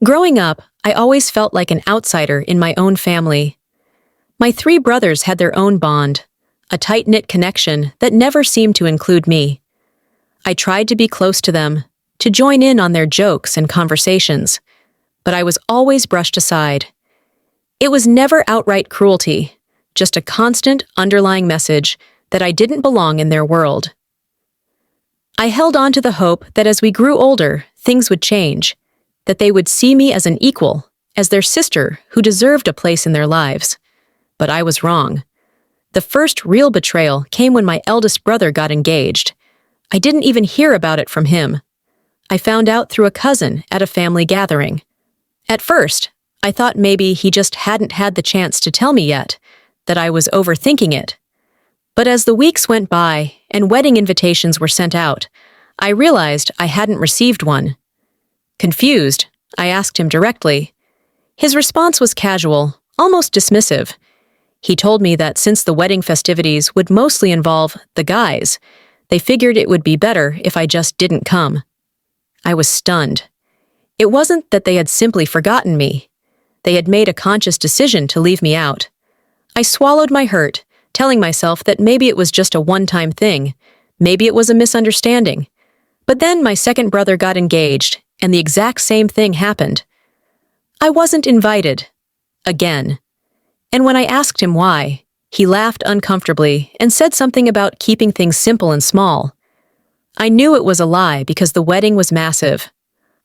Growing up, I always felt like an outsider in my own family. My three brothers had their own bond, a tight-knit connection that never seemed to include me. I tried to be close to them, to join in on their jokes and conversations, but I was always brushed aside. It was never outright cruelty, just a constant underlying message that I didn't belong in their world. I held on to the hope that as we grew older, things would change, that they would see me as an equal, as their sister who deserved a place in their lives. But I was wrong. The first real betrayal came when my eldest brother got engaged. I didn't even hear about it from him. I found out through a cousin at a family gathering. At first, I thought maybe he just hadn't had the chance to tell me yet, that I was overthinking it. But as the weeks went by and wedding invitations were sent out, I realized I hadn't received one. Confused, I asked him directly. His response was casual, almost dismissive. He told me that since the wedding festivities would mostly involve the guys, they figured it would be better if I just didn't come. I was stunned. It wasn't that they had simply forgotten me. They had made a conscious decision to leave me out. I swallowed my hurt, telling myself that maybe it was just a one-time thing. Maybe it was a misunderstanding. But then my second brother got engaged, and the exact same thing happened. I wasn't invited. Again. And when I asked him why, he laughed uncomfortably and said something about keeping things simple and small. I knew it was a lie because the wedding was massive.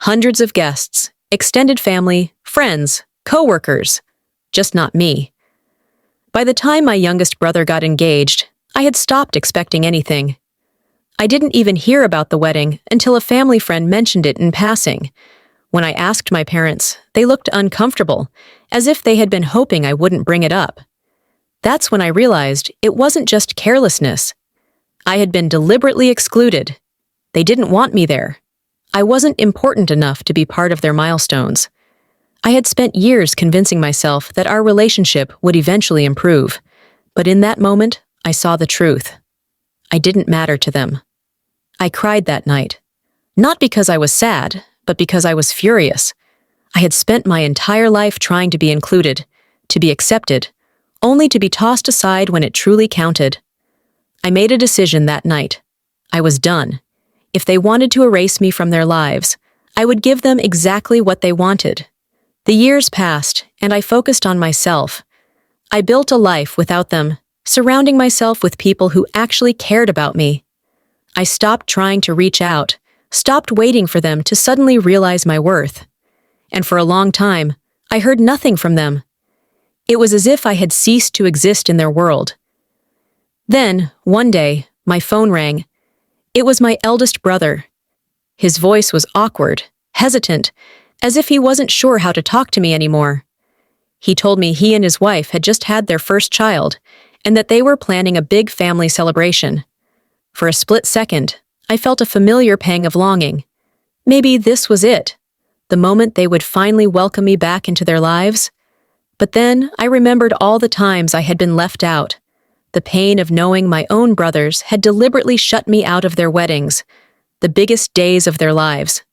Hundreds of guests, extended family, friends, co-workers. Just not me. By the time my youngest brother got engaged, I had stopped expecting anything. I didn't even hear about the wedding until a family friend mentioned it in passing. When I asked my parents, they looked uncomfortable, as if they had been hoping I wouldn't bring it up. That's when I realized it wasn't just carelessness. I had been deliberately excluded. They didn't want me there. I wasn't important enough to be part of their milestones. I had spent years convincing myself that our relationship would eventually improve, but in that moment, I saw the truth. I didn't matter to them. I cried that night, not because I was sad, but because I was furious. I had spent my entire life trying to be included, to be accepted, only to be tossed aside when it truly counted. I made a decision that night. I was done. If they wanted to erase me from their lives, I would give them exactly what they wanted. The years passed, and I focused on myself. I built a life without them, surrounding myself with people who actually cared about me. I stopped trying to reach out, stopped waiting for them to suddenly realize my worth. And for a long time, I heard nothing from them. It was as if I had ceased to exist in their world. Then, one day, my phone rang. It was my eldest brother. His voice was awkward, hesitant, as if he wasn't sure how to talk to me anymore. He told me he and his wife had just had their first child, and that they were planning a big family celebration. For a split second, I felt a familiar pang of longing. Maybe this was it, the moment they would finally welcome me back into their lives. But then I remembered all the times I had been left out, the pain of knowing my own brothers had deliberately shut me out of their weddings, the biggest days of their lives.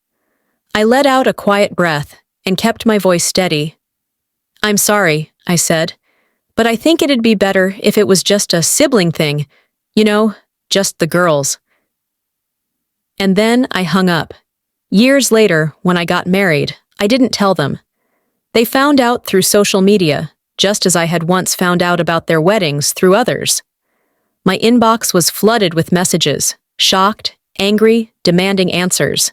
I let out a quiet breath and kept my voice steady. "I'm sorry," I said, "but I think it'd be better if it was just a sibling thing, just the girls." And then I hung up. Years later, when I got married, I didn't tell them. They found out through social media, just as I had once found out about their weddings through others. My inbox was flooded with messages, shocked, angry, demanding answers.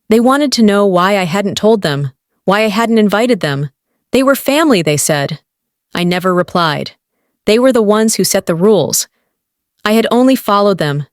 They wanted to know why I hadn't told them, why I hadn't invited them. They were family, they said. I never replied. They were the ones who set the rules. I had only followed them,